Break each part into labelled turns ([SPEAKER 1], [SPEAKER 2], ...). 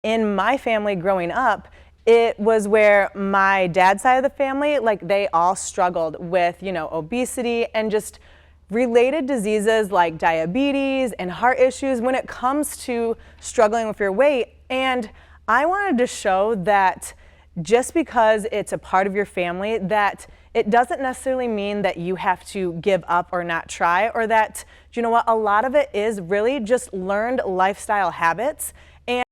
[SPEAKER 1] in my family growing up, it was where my dad's side of the family, like they all struggled with, obesity and just related diseases like diabetes and heart issues when it comes to struggling with your weight. And I wanted to show that just because it's a part of your family, that it doesn't necessarily mean that you have to give up or not try, or that, you know what, a lot of it is really just learned lifestyle habits. And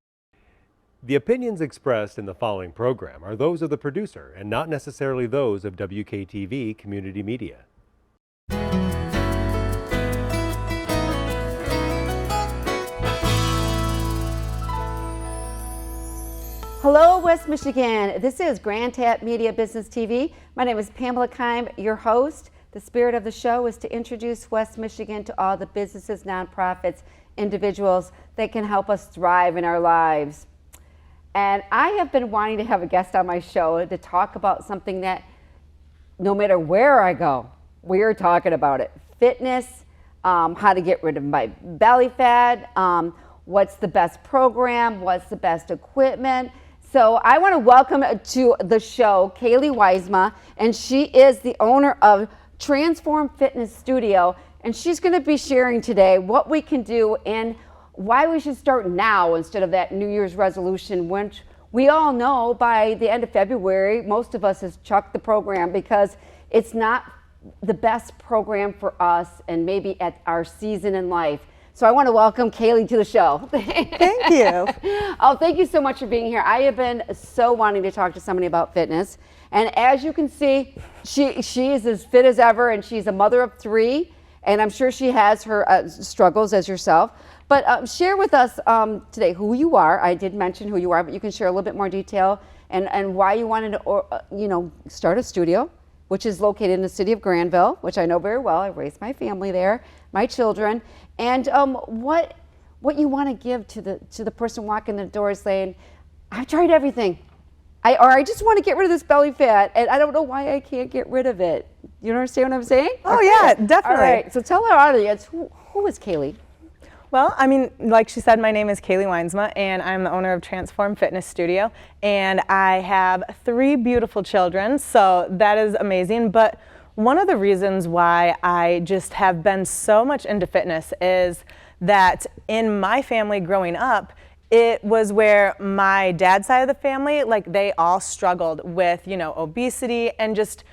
[SPEAKER 2] the opinions expressed in the following program are those of the producer and not necessarily those of WKTV Community Media.
[SPEAKER 3] Hello, West Michigan. This is Grand Tap Media Business TV. My name is Pamela Keim, your host. The spirit of the show is to introduce West Michigan to all the businesses, nonprofits, individuals that can help us thrive in our lives. And I have been wanting to have a guest on my show to talk about something that no matter where I go, we're talking about it. Fitness, how to get rid of my belly fat, what's the best program, what's the best equipment. So I want to welcome to the show Kaeley Wynsma, and she is the owner of Transform Fitness Studio, and she's going to be sharing today what we can do and why we should start now instead of that New Year's resolution, which we all know by the end of February, most of us has chucked the program because it's not the best program for us and maybe at our season in life. So I want to welcome Kaeley to the show.
[SPEAKER 1] Thank you.
[SPEAKER 3] Oh, thank you so much for being here. I have been so wanting to talk to somebody about fitness. And as you can see, she is as fit as ever, and she's a mother of 3, and I'm sure she has her struggles as yourself. But share with us today who you are. I did mention who you are, but you can share a little bit more detail and why you wanted to start a studio, which is located in the city of Granville, which I know very well. I raised my family there, my children. And what you want to give to the person walking the door saying, I've tried everything, I just want to get rid of this belly fat, and I don't know why I can't get rid of it. You understand what I'm saying?
[SPEAKER 1] Oh yeah, definitely.
[SPEAKER 3] All right, so tell our audience, who is Kaeley?
[SPEAKER 1] Well, I mean, like she said, my name is Kaeley Wynsma, and I'm the owner of Transform Fitness Studio, and I have 3 beautiful children, so that is amazing. But one of the reasons why I just have been so much into fitness is that in my family growing up, it was where my dad's side of the family, like they all struggled with, obesity and just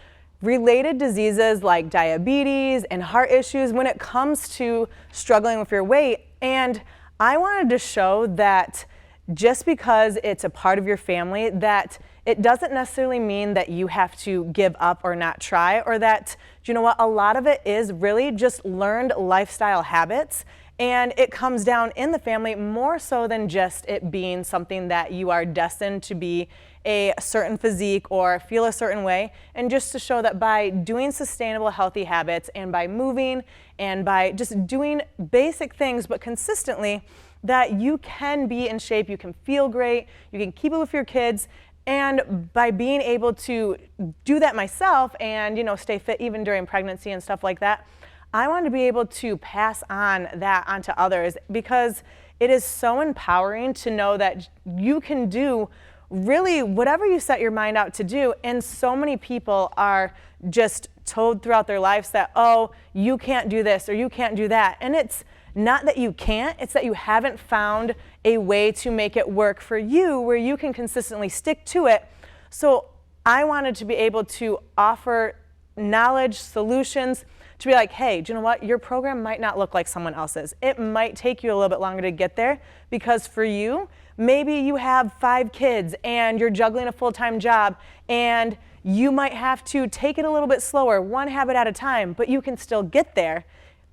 [SPEAKER 1] related diseases like diabetes and heart issues when it comes to struggling with your weight. And I wanted to show that just because it's a part of your family, that it doesn't necessarily mean that you have to give up or not try, or that, you know what, a lot of it is really just learned lifestyle habits. And it comes down in the family more so than just it being something that you are destined to be a certain physique or feel a certain way. And just to show that by doing sustainable, healthy habits and by moving and by just doing basic things but consistently, that you can be in shape, you can feel great, you can keep it with your kids. And by being able to do that myself and, stay fit even during pregnancy and stuff like that, I wanted to be able to pass on that onto others, because it is so empowering to know that you can do really whatever you set your mind out to do. And so many people are just told throughout their lives that, oh, you can't do this or you can't do that. And it's not that you can't, it's that you haven't found a way to make it work for you where you can consistently stick to it. So I wanted to be able to offer knowledge, solutions, to be like, hey, do you know what? Your program might not look like someone else's. It might take you a little bit longer to get there, because for you, maybe you have 5 kids and you're juggling a full-time job, and you might have to take it a little bit slower, one habit at a time, but you can still get there.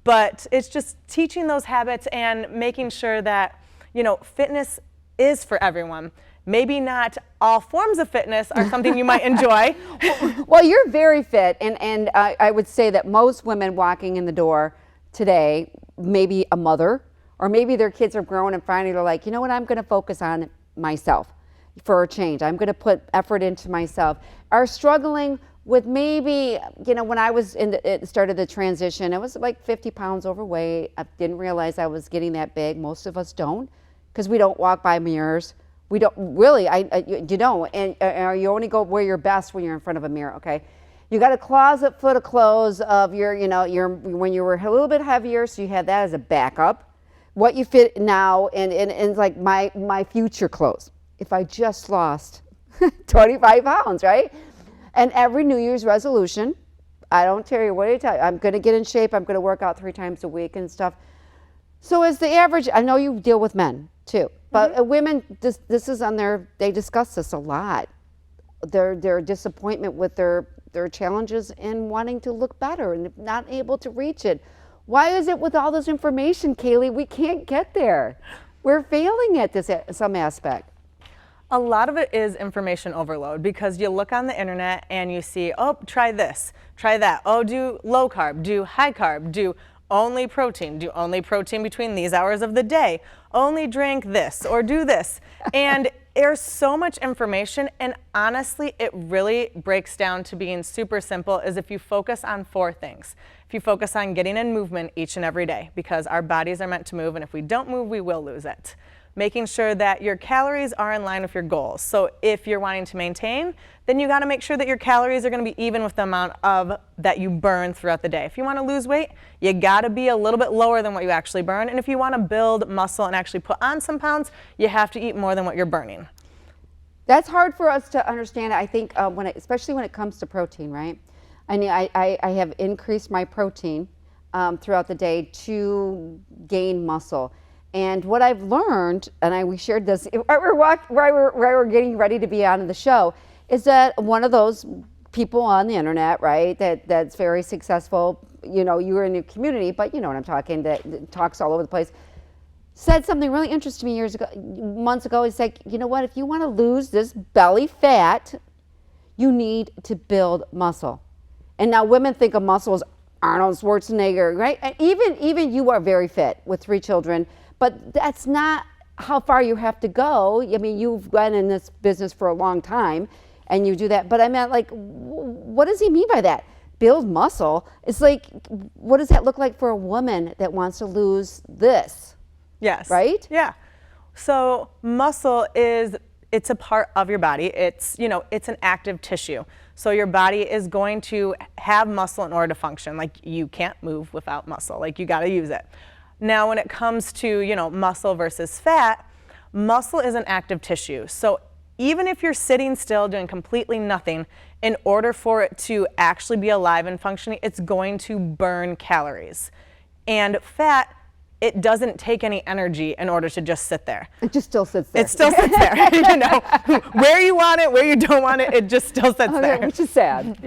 [SPEAKER 1] But it's just teaching those habits and making sure that, fitness is for everyone. Maybe not all forms of fitness are something you might enjoy.
[SPEAKER 3] Well, you're very fit, and I would say that most women walking in the door today, maybe a mother, or maybe their kids are grown and finally they're like, you know what, I'm going to focus on myself for a change. I'm going to put effort into myself. Are struggling with maybe, when I was started the transition, I was like 50 pounds overweight. I didn't realize I was getting that big. Most of us don't, because we don't walk by mirrors. We don't really, you don't, and you only go wear your best when you're in front of a mirror, okay? You got a closet full of clothes of your, when you were a little bit heavier, so you had that as a backup. What you fit now, and like my future clothes. If I just lost 25 pounds, right? And every New Year's resolution, I don't tell you what I tell you, I'm gonna get in shape, I'm gonna work out 3 times a week and stuff. So as the average, I know you deal with men too, but women, this is on they discuss this a lot. Their disappointment with their challenges and wanting to look better and not able to reach it. Why is it with all this information, Kaeley, we can't get there? We're failing at this at some aspect.
[SPEAKER 1] A lot of it is information overload because you look on the internet and you see, oh, try this, try that. Oh, do low carb, do high carb, do only protein, do only protein between these hours of the day, only drink this or do this. And there's so much information, and honestly, it really breaks down to being super simple is if you focus on 4 things. If you focus on getting in movement each and every day, because our bodies are meant to move, and if we don't move, we will lose it. Making sure that your calories are in line with your goals. So if you're wanting to maintain, then you gotta make sure that your calories are gonna be even with the amount of that you burn throughout the day. If you wanna lose weight, you gotta be a little bit lower than what you actually burn. And if you wanna build muscle and actually put on some pounds, you have to eat more than what you're burning.
[SPEAKER 3] That's hard for us to understand, I think, especially when it comes to protein, right? I mean, I have increased my protein throughout the day to gain muscle. And what I've learned, and we shared this while we're getting ready to be on the show, is that one of those people on the internet, right, that's very successful, you're in your community, but you know what I'm talking, that talks all over the place, said something really interesting to me months ago. He's like, you know what, if you want to lose this belly fat, you need to build muscle. And now women think of muscle as Arnold Schwarzenegger, right? And even you are very fit with 3 children, but that's not how far you have to go. I mean, you've been in this business for a long time and you do that. But I meant, like, what does he mean by that? Build muscle? It's like, what does that look like for a woman that wants to lose this?
[SPEAKER 1] Yes.
[SPEAKER 3] Right?
[SPEAKER 1] Yeah. So muscle it's a part of your body. It's an active tissue. So your body is going to have muscle in order to function. Like, you can't move without muscle. Like, you got to use it. Now, when it comes to, muscle versus fat, muscle is an active tissue. So even if you're sitting still doing completely nothing, in order for it to actually be alive and functioning, it's going to burn calories. And fat, it doesn't take any energy in order to just sit there.
[SPEAKER 3] It just still sits there.
[SPEAKER 1] It still sits there. Where you want it, where you don't want it, it just still sits there.
[SPEAKER 3] Which is sad.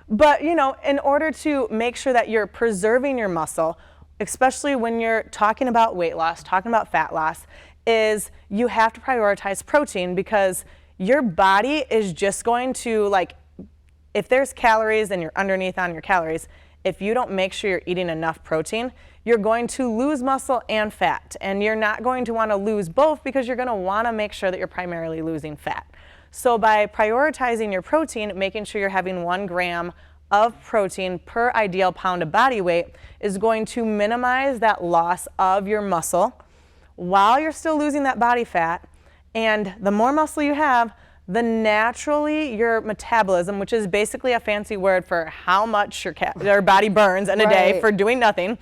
[SPEAKER 1] But, in order to make sure that you're preserving your muscle, especially when you're talking about weight loss, talking about fat loss, is you have to prioritize protein, because your body is just going to, if there's calories and you're underneath on your calories, if you don't make sure you're eating enough protein, you're going to lose muscle and fat. And you're not going to want to lose both, because you're going to want to make sure that you're primarily losing fat. So by prioritizing your protein, making sure you're having 1 gram of protein per ideal pound of body weight is going to minimize that loss of your muscle while you're still losing that body fat. And the more muscle you have, the naturally your metabolism, which is basically a fancy word for how much your body burns in a day for doing nothing,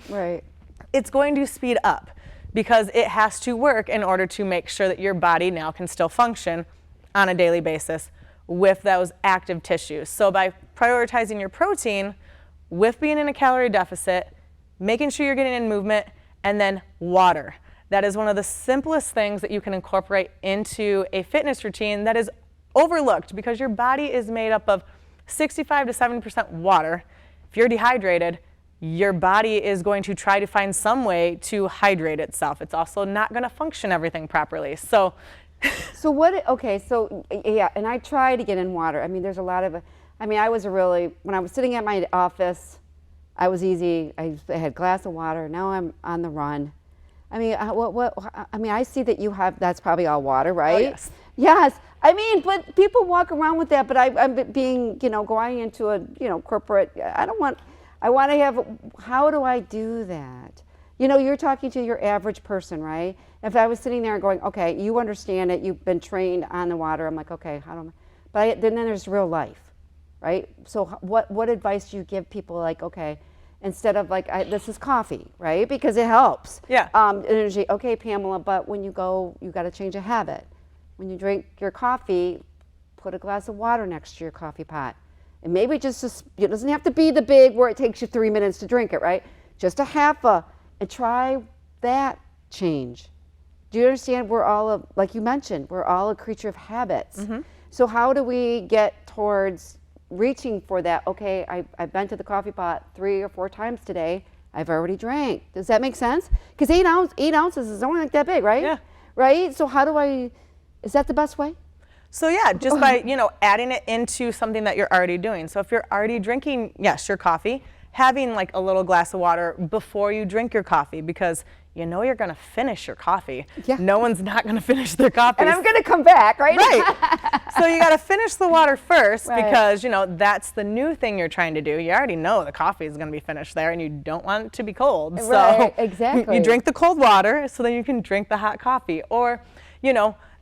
[SPEAKER 1] it's going to speed up, because it has to work in order to make sure that your body now can still function on a daily basis with those active tissues. So by prioritizing your protein with being in a calorie deficit, making sure you're getting in movement, and then water. That is one of the simplest things that you can incorporate into a fitness routine that is overlooked, because your body is made up of 65 to 70% water. If you're dehydrated, your body is going to try to find some way to hydrate itself. It's also not going to function everything properly. So yeah, and I try to get in water. I mean, there's a lot of, when I was sitting at my office, I was easy. I had a glass of water. Now I'm on the run. I mean, I see that you have, that's probably all water, right? Oh, yes.
[SPEAKER 3] Yes. I mean, but people walk around with that, but I'm being, going into a, corporate, I want to have, how do I do that? You know, you're talking to your average person, right? If I was sitting there and going, okay, you understand it, you've been trained on the water, I'm like, okay, how do I, then there's real life, right? So what advice do you give people, like, okay, instead of like, this is coffee, right? Because it helps.
[SPEAKER 1] Yeah.
[SPEAKER 3] Energy, okay, Pamela, but when you go, you got to change a habit. When you drink your coffee, put a glass of water next to your coffee pot. And maybe just, it doesn't have to be the big where it takes you 3 minutes to drink it, right? Just a half and try that change. Do you understand? We're all, like you mentioned, we're all a creature of habits.
[SPEAKER 1] Mm-hmm.
[SPEAKER 3] So how do we get towards reaching for that? Okay, I've been to the coffee pot 3 or 4 times today. I've already drank. Does that make sense? Because 8 ounces is only like that big, right?
[SPEAKER 1] Yeah.
[SPEAKER 3] Right? So how do is that the best way?
[SPEAKER 1] So yeah, just by, adding it into something that you're already doing. So if you're already drinking, yes, your coffee, having like a little glass of water before you drink your coffee, because you're going to finish your coffee.
[SPEAKER 3] Yeah.
[SPEAKER 1] No one's not going to finish their coffee.
[SPEAKER 3] And I'm going to come back, right?
[SPEAKER 1] Right. So you got to finish the water first,
[SPEAKER 3] Right.
[SPEAKER 1] because, that's the new thing you're trying to do. You already know the coffee is going to be finished there and you don't want it to be cold.
[SPEAKER 3] Right,
[SPEAKER 1] So
[SPEAKER 3] exactly.
[SPEAKER 1] you drink the cold water so then you can drink the hot coffee. Or,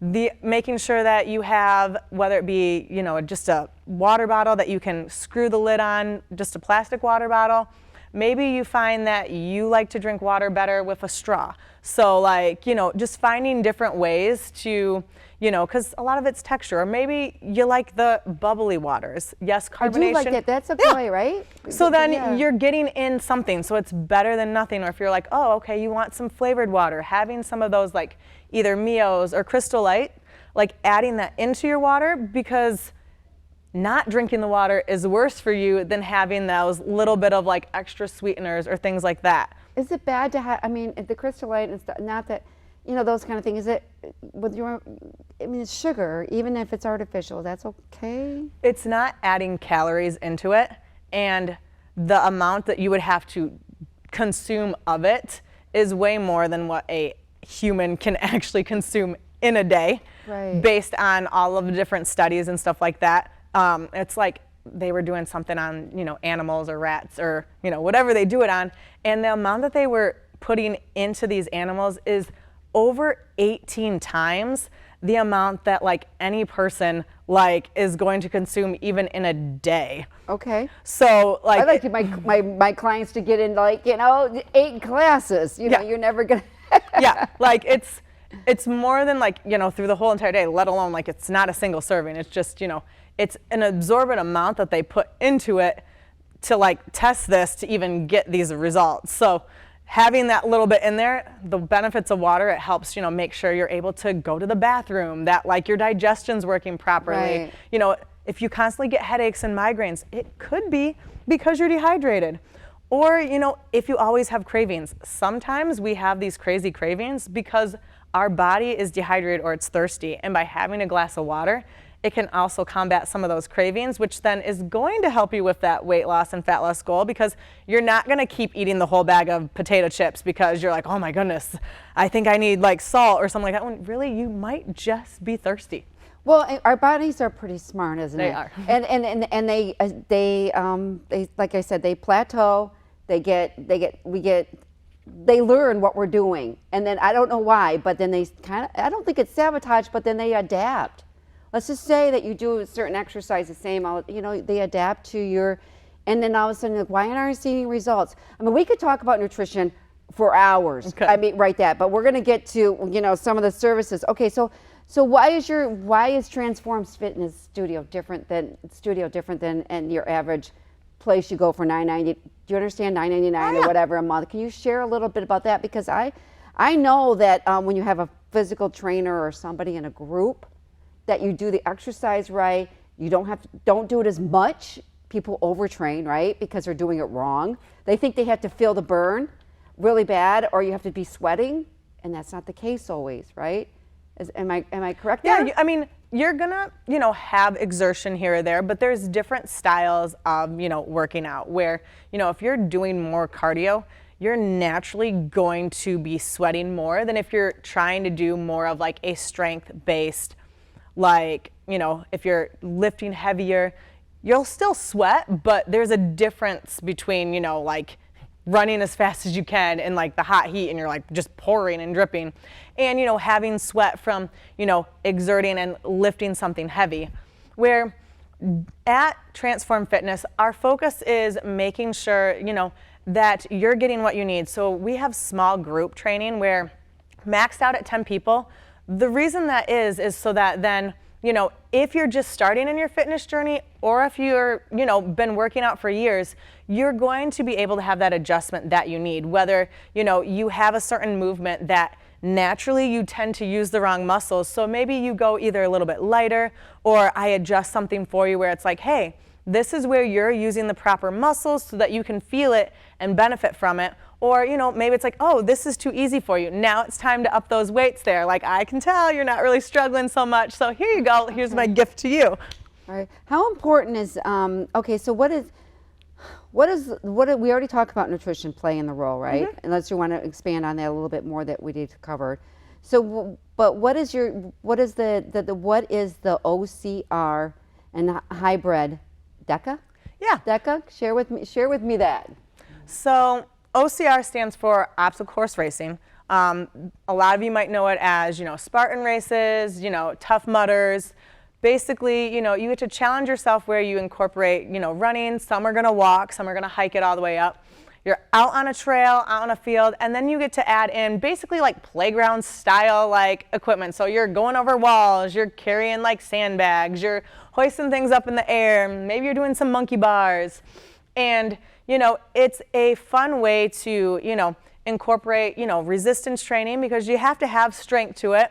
[SPEAKER 1] the making sure that you have, whether it be, just a water bottle that you can screw the lid on, just a plastic water bottle. Maybe you find that you like to drink water better with a straw. So like, just finding different ways to, because a lot of it's texture. Or maybe you like the bubbly waters. Yes, carbonation.
[SPEAKER 3] I do like that. That's a way, right?
[SPEAKER 1] So then you're getting in something, so it's better than nothing. Or if you're like, oh, okay, you want some flavored water, having some of those like either Mios or Crystal Light, like adding that into your water, because not drinking the water is worse for you than having those little bit of like extra sweeteners or things like that.
[SPEAKER 3] Is it bad to have, the Crystal Light and stuff, not that, those kind of things, is it, it's sugar, even if it's artificial, that's okay?
[SPEAKER 1] It's not adding calories into it, and the amount that you would have to consume of it is way more than what a human can actually consume in a day,
[SPEAKER 3] right.
[SPEAKER 1] Based on all of the different studies and stuff like that. It's like they were doing something on, animals or rats or, whatever they do it on. And the amount that they were putting into these animals is over 18 times the amount that like any person like is going to consume even in a day.
[SPEAKER 3] Okay.
[SPEAKER 1] So like
[SPEAKER 3] I like my clients to get in like, 8 classes, you're never going to.
[SPEAKER 1] Yeah, like it's more than like, through the whole entire day, let alone like it's not a single serving. It's just, it's an absorbent amount that they put into it to like test this to even get these results. So having that little bit in there, the benefits of water, it helps, make sure you're able to go to the bathroom, that like your digestion's working properly.
[SPEAKER 3] Right.
[SPEAKER 1] If you constantly get headaches and migraines, it could be because you're dehydrated. Or, if you always have cravings, sometimes we have these crazy cravings because our body is dehydrated or it's thirsty. And by having a glass of water, it can also combat some of those cravings, which then is going to help you with that weight loss and fat loss goal, because you're not going to keep eating the whole bag of potato chips because you're like, oh my goodness, I think I need like salt or something like that. When really you might just be thirsty.
[SPEAKER 3] Well, our bodies are pretty smart, isn't it?
[SPEAKER 1] They are.
[SPEAKER 3] And they like I said, they plateau. They learn what we're doing, and then I don't know why, but then they I don't think it's sabotage, but then they adapt. Let's just say that you do a certain exercise the same, they adapt to your, and then all of a sudden, like, why aren't I seeing results? We could talk about nutrition for hours.
[SPEAKER 1] Okay.
[SPEAKER 3] Right, but we're going to get to, some of the services. Okay, so why is Transforms Fitness Studio different than and your average place you go for $9.90? Do you understand? $9.99 or whatever a month. Can you share a little bit about that? Because I know that when you have a physical trainer or somebody in a group, that you do the exercise right. You don't do it as much. People overtrain, right? Because they're doing it wrong. They think they have to feel the burn really bad, or you have to be sweating, and that's not the case always, right? Am I correct there?
[SPEAKER 1] Yeah, you're gonna, have exertion here or there, but there's different styles of, working out where, if you're doing more cardio, you're naturally going to be sweating more than if you're trying to do more of like a strength-based, like, if you're lifting heavier, you'll still sweat, but there's a difference between, like running as fast as you can in like the hot heat and you're like just pouring and dripping. And, you know, having sweat from, you know, exerting and lifting something heavy. Where at Transform Fitness, our focus is making sure, you know, that you're getting what you need. So we have small group training where maxed out at 10 people. The reason that is so that then, you know, if you're just starting in your fitness journey or if you're, you know, been working out for years, you're going to be able to have that adjustment that you need. Whether, you know, you have a certain movement that naturally you tend to use the wrong muscles. So maybe you go either a little bit lighter or I adjust something for you where it's like, hey, this is where you're using the proper muscles so that you can feel it and benefit from it. Or, you know, maybe it's like, oh, this is too easy for you. Now it's time to up those weights there. Like, I can tell you're not really struggling so much. So here you go. Here's my gift to you.
[SPEAKER 3] All right. How important is, okay, so what we already talked about nutrition playing the role, right?
[SPEAKER 1] Mm-hmm.
[SPEAKER 3] Unless you want to expand on that a little bit more that we need to cover. So, but what is the OCR and hybrid DECA?
[SPEAKER 1] Yeah.
[SPEAKER 3] DECA, share with me that.
[SPEAKER 1] So OCR stands for obstacle course racing. A lot of you might know it as, you know, Spartan races, you know, Tough Mudders. Basically, you know, you get to challenge yourself where you incorporate, you know, running. Some are going to walk, some are going to hike it all the way up. You're out on a trail, out on a field, and then you get to add in basically like playground style like equipment. So you're going over walls, you're carrying like sandbags, you're hoisting things up in the air, maybe you're doing some monkey bars. And, you know, it's a fun way to, you know, incorporate, you know, resistance training because you have to have strength to it.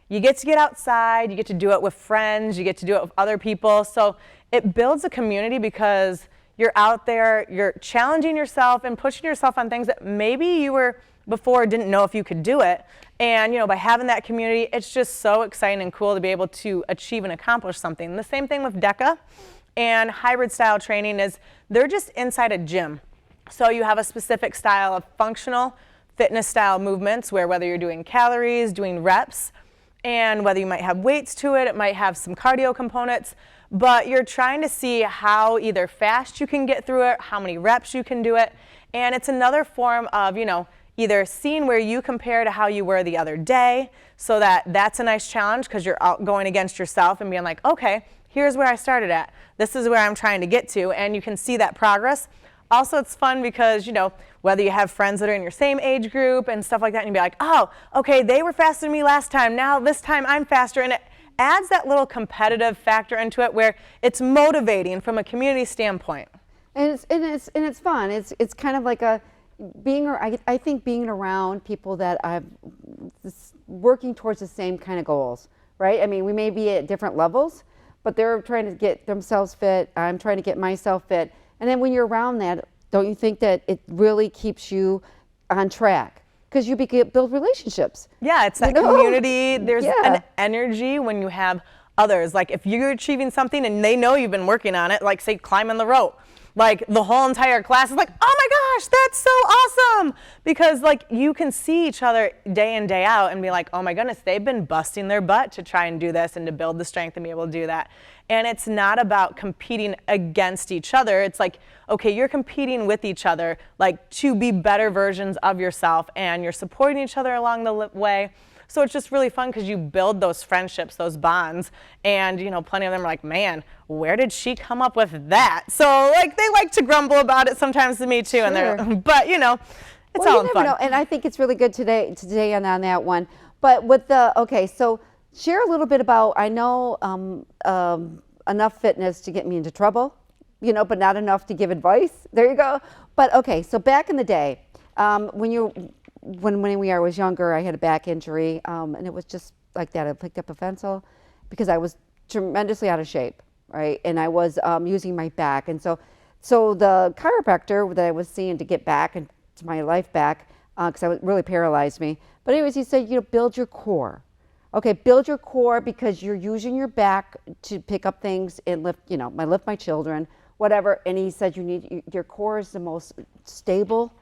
[SPEAKER 1] You get to get outside, you get to do it with friends, you get to do it with other people. So it builds a community because you're out there, you're challenging yourself and pushing yourself on things that maybe you were before didn't know if you could do it. And, you know, by having that community, it's just so exciting and cool to be able to achieve and accomplish something. The same thing with DECA and hybrid style training is they're just inside a gym. So you have a specific style of functional fitness style movements where whether you're doing calories, doing reps, and whether you might have weights to it, it might have some cardio components, but you're trying to see how either fast you can get through it, how many reps you can do it, and it's another form of, you know, either seeing where you compare to how you were the other day, so that's a nice challenge because you're out going against yourself and being like, okay, here's where I started at. This is where I'm trying to get to, and you can see that progress. Also, it's fun because, you know, whether you have friends that are in your same age group and stuff like that, and you'd be like, oh, okay, they were faster than me last time. Now this time I'm faster. And it adds that little competitive factor into it where it's motivating from a community standpoint.
[SPEAKER 3] And it's fun. It's kind of like I think being around people that are working towards the same kind of goals, right? I mean, we may be at different levels, but they're trying to get themselves fit. I'm trying to get myself fit. And then when you're around that, don't you think that it really keeps you on track? Because you build relationships.
[SPEAKER 1] Yeah, it's that community. There's an energy when you have others. Like if you're achieving something and they know you've been working on it, like say climbing the rope, like the whole entire class is like, oh my gosh, that's so awesome. Because like you can see each other day in, day out and be like, oh my goodness, they've been busting their butt to try and do this and to build the strength and be able to do that. And it's not about competing against each other. It's like, okay, you're competing with each other, like to be better versions of yourself, and you're supporting each other along the way. So it's just really fun because you build those friendships, those bonds, and you know, plenty of them are like, man, where did she come up with that? So like they like to grumble about it sometimes to me too,
[SPEAKER 3] Sure.
[SPEAKER 1] and but you know, it's all in fun.
[SPEAKER 3] Know. And I think it's really good today on that one. But with okay, so share a little bit about, I know enough fitness to get me into trouble, you know, but not enough to give advice. There you go. But okay, so back in the day, when I was younger, I had a back injury, and it was just like that. I picked up a pencil because I was tremendously out of shape, right? And I was using my back. And so the chiropractor that I was seeing to get back into my life back, because I was really paralyzed me. But anyways, he said, you know, build your core. Okay, build your core because you're using your back to pick up things and lift, you know, lift my children, whatever. And he said your core is the most stable,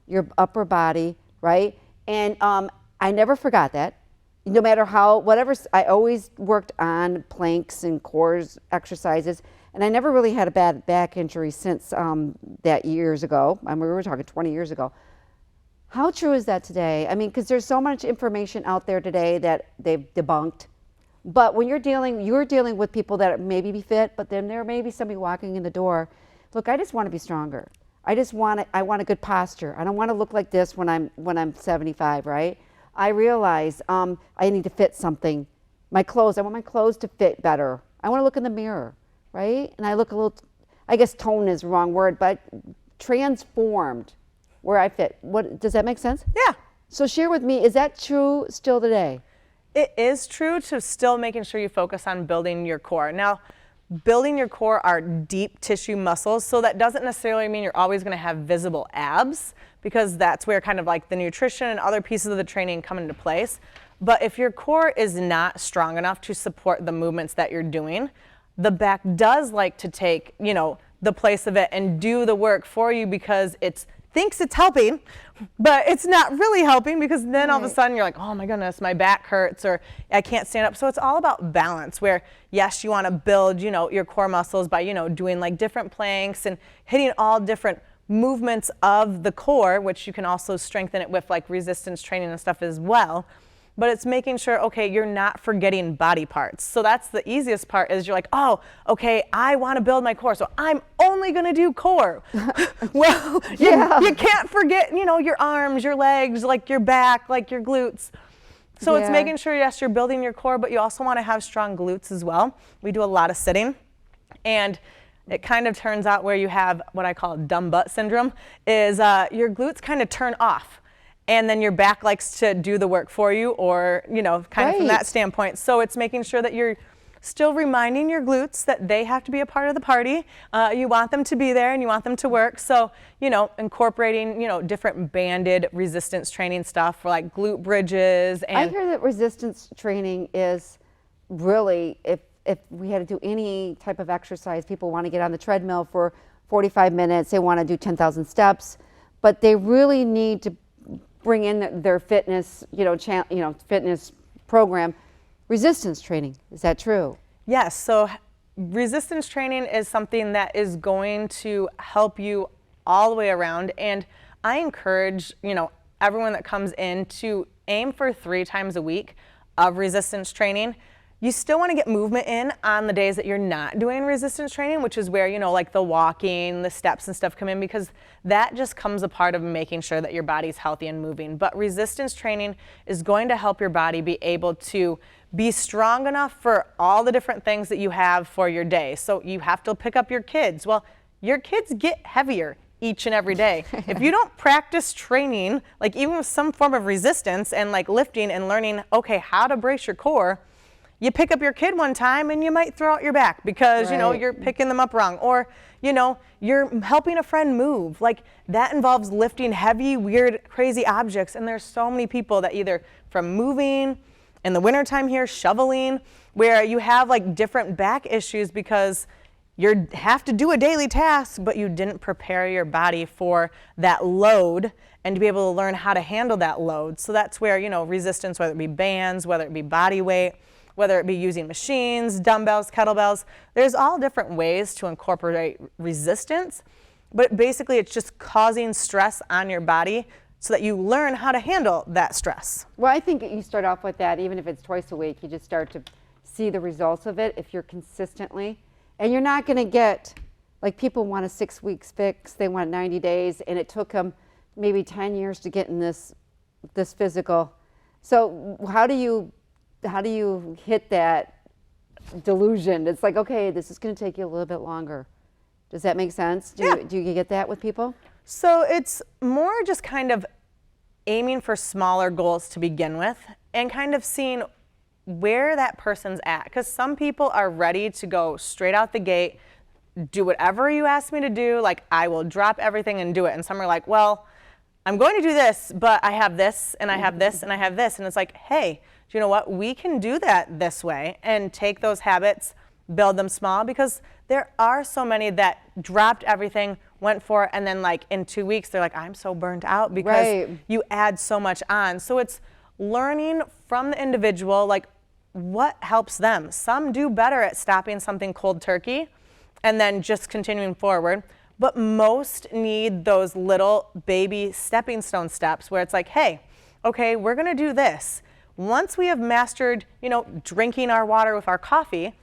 [SPEAKER 3] your upper body, right? And I never forgot that. No matter how, I always worked on planks and core exercises. And I never really had a bad back injury since that years ago. I mean, we were talking 20 years ago. How true is that today? I mean, because there's so much information out there today that they've debunked. But when you're dealing with people that maybe be fit, but then there may be somebody walking in the door. Look, I just want to be stronger. I want a good posture. I don't want to look like this when I'm 75, right? I realize I need to fit something. My clothes, I want my clothes to fit better. I want to look in the mirror, right? And I look a little, I guess tone is the wrong word, but transformed where I fit. What, does that make sense?
[SPEAKER 1] Yeah.
[SPEAKER 3] So share with me, is that true still today?
[SPEAKER 1] It is true to still making sure you focus on building your core. Now, building your core are deep tissue muscles, so that doesn't necessarily mean you're always going to have visible abs, because that's where kind of like the nutrition and other pieces of the training come into place. But if your core is not strong enough to support the movements that you're doing, the back does like to take, you know, the place of it and do the work for you, because it thinks it's helping, but it's not really helping, because then all of a sudden you're like, oh my goodness, my back hurts, or I can't stand up. So it's all about balance, where yes, you want to build, you know, your core muscles by, you know, doing like different planks and hitting all different movements of the core, which you can also strengthen it with like resistance training and stuff as well. But it's making sure, okay, you're not forgetting body parts. So that's the easiest part, is you're like, oh, okay, I want to build my core, so I'm only going to do core. Well, you can't forget, you know, your arms, your legs, like your back, like your glutes. So it's making sure, yes, you're building your core, but you also want to have strong glutes as well. We do a lot of sitting, and it kind of turns out where you have what I call dumb butt syndrome, is your glutes kind of turn off. And then your back likes to do the work for you, or, you know, kind of from that standpoint. So it's making sure that you're still reminding your glutes that they have to be a part of the party. You want them to be there and you want them to work. So, you know, incorporating, you know, different banded resistance training stuff for like glute bridges. And
[SPEAKER 3] I hear that resistance training is really, if we had to do any type of exercise, people want to get on the treadmill for 45 minutes, they want to do 10,000 steps, but they really need to bring in their fitness, fitness program, resistance training. Is that true?
[SPEAKER 1] Yes. So resistance training is something that is going to help you all the way around. And I encourage, you know, everyone that comes in to aim for 3 times a week of resistance training. You still want to get movement in on the days that you're not doing resistance training, which is where, you know, like the walking, the steps and stuff come in, because that just comes a part of making sure that your body's healthy and moving. But resistance training is going to help your body be able to be strong enough for all the different things that you have for your day. So you have to pick up your kids. Well, your kids get heavier each and every day. If you don't practice training, like even with some form of resistance and like lifting and learning, okay, how to brace your core, you pick up your kid one time and you might throw out your back because, you know, you're picking them up wrong, or, you know, you're helping a friend move. Like that involves lifting heavy, weird, crazy objects. And there's so many people that either from moving in the wintertime here, shoveling, where you have like different back issues because you have to do a daily task, but you didn't prepare your body for that load and to be able to learn how to handle that load. So that's where, you know, resistance, whether it be bands, whether it be body weight, whether it be using machines, dumbbells, kettlebells, there's all different ways to incorporate resistance, but basically it's just causing stress on your body so that you learn how to handle that stress.
[SPEAKER 3] Well, I think you start off with that, even if it's twice a week, you just start to see the results of it if you're consistently, and you're not gonna get, like people want a 6 weeks fix, they want 90 days, and it took them maybe 10 years to get in this physical. So how do you hit that delusion? It's like, okay, this is going to take you a little bit longer. Does that make sense? Do you get that with people?
[SPEAKER 1] So it's more just kind of aiming for smaller goals to begin with and kind of seeing where that person's at. Because some people are ready to go straight out the gate, do whatever you ask me to do, like I will drop everything and do it. And some are like, well, I'm going to do this, but I have this and I have this and I have this. And it's like, hey, do you know what? We can do that this way and take those habits, build them small, because there are so many that dropped everything, went for it, and then like in 2 weeks, they're like, I'm so burnt out because you add so much on. So it's learning from the individual, like what helps them. Some do better at stopping something cold turkey and then just continuing forward. But most need those little baby stepping stone steps where it's like, hey, okay, we're gonna do this. Once we have mastered, drinking our water with our coffee,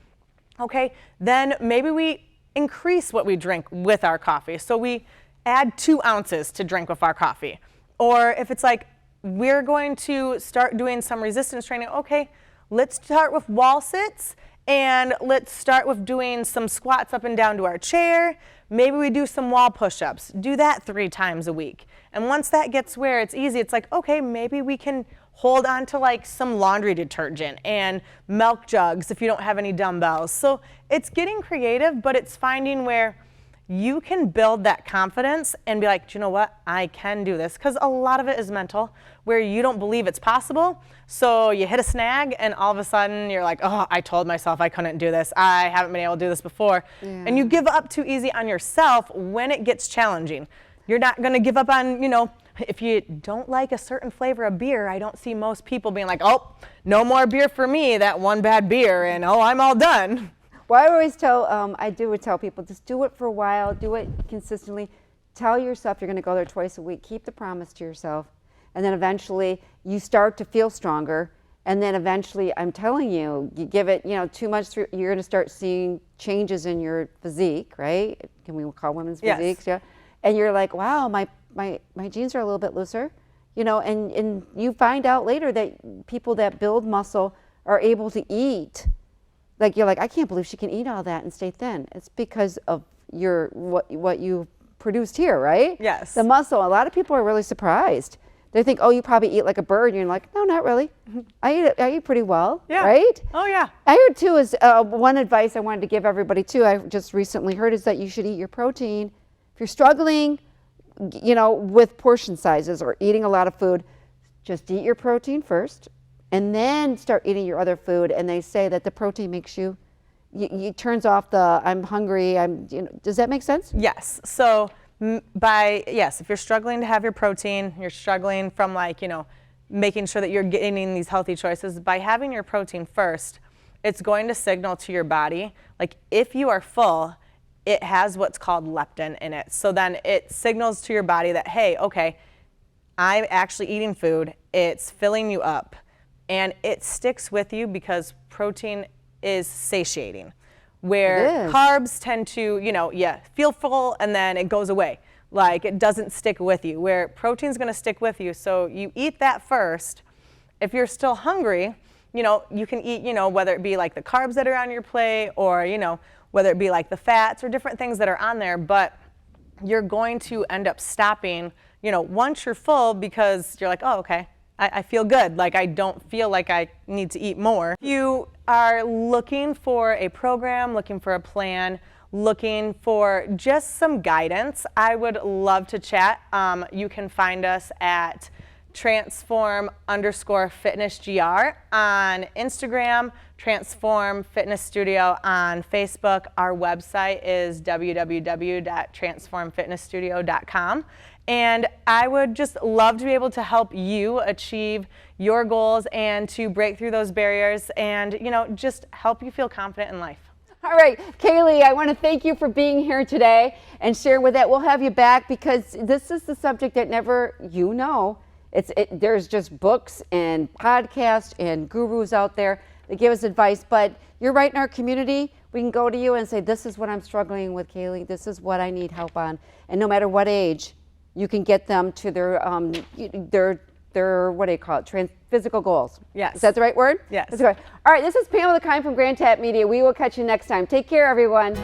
[SPEAKER 1] okay, then maybe we increase what we drink with our coffee. So we add 2 ounces to drink with our coffee. Or if it's like, we're going to start doing some resistance training, okay, let's start with wall sits and let's start with doing some squats up and down to our chair. Maybe we do some wall push-ups. Do that 3 times a week. And once that gets where it's easy, it's like, okay, maybe we can hold on to like some laundry detergent and milk jugs if you don't have any dumbbells. So it's getting creative, but it's finding where you can build that confidence and be like, do you know what? I can do this. Because a lot of it is mental, where you don't believe it's possible. So you hit a snag and all of a sudden you're like, oh, I told myself I couldn't do this. I haven't been able to do this before. Yeah. And you give up too easy on yourself when it gets challenging. You're not going to give up on, if you don't like a certain flavor of beer, I don't see most people being like, oh, no more beer for me, that one bad beer, and oh, I'm all done.
[SPEAKER 3] Well, I always tell, I would tell people, just do it for a while, do it consistently. Tell yourself you're going to go there twice a week. Keep the promise to yourself. And then eventually you start to feel stronger. And then eventually, I'm telling you, you give it, 2 months through, you're going to start seeing changes in your physique, right? Can we call women's physiques? Yeah. And you're like, wow, my jeans are a little bit looser, and you find out later that people that build muscle are able to eat. Like, you're like, I can't believe she can eat all that and stay thin. It's because of what you produced here, right?
[SPEAKER 1] Yes.
[SPEAKER 3] The muscle. A lot of people are really surprised. They think, oh, you probably eat like a bird. And you're like, no, not really. I eat pretty well, right?
[SPEAKER 1] Oh, yeah.
[SPEAKER 3] I heard, too, is one advice I wanted to give everybody, too, I just recently heard, is that you should eat your protein. If you're struggling, with portion sizes or eating a lot of food, just eat your protein first. And then start eating your other food, and they say that the protein makes you turns off the I'm hungry. Does that make sense?
[SPEAKER 1] Yes. So if you're struggling to have your protein, you're struggling from making sure that you're getting these healthy choices. By having your protein first, it's going to signal to your body, like if you are full, it has what's called leptin in it. So then it signals to your body that, hey, okay, I'm actually eating food. It's filling you up. And it sticks with you because protein is satiating, where carbs tend to, feel full and then it goes away. Like it doesn't stick with you, where protein's going to stick with you. So you eat that first. If you're still hungry, you can eat, whether it be like the carbs that are on your plate or, whether it be like the fats or different things that are on there. But you're going to end up stopping, once you're full because you're like, oh, okay. I feel good. Like I don't feel like I need to eat more. If you are looking for a program, looking for a plan, looking for just some guidance, I would love to chat. You can find us at transform_fitnessgr on Instagram, Transform Fitness Studio on Facebook. Our website is www.transformfitnessstudio.com. And I would just love to be able to help you achieve your goals and to break through those barriers and, just help you feel confident in life.
[SPEAKER 3] All right, Kaeley, I want to thank you for being here today and sharing with that. We'll have you back because this is the subject that never, there's just books and podcasts and gurus out there that give us advice, but you're right in our community. We can go to you and say, this is what I'm struggling with, Kaeley. This is what I need help on. And no matter what age, you can get them to their what do you call it, physical goals.
[SPEAKER 1] Yes.
[SPEAKER 3] Is that the right word?
[SPEAKER 1] Yes.
[SPEAKER 3] That's right. All right, this is Pamela Keim from Grand Tap Media. We will catch you next time. Take care, everyone.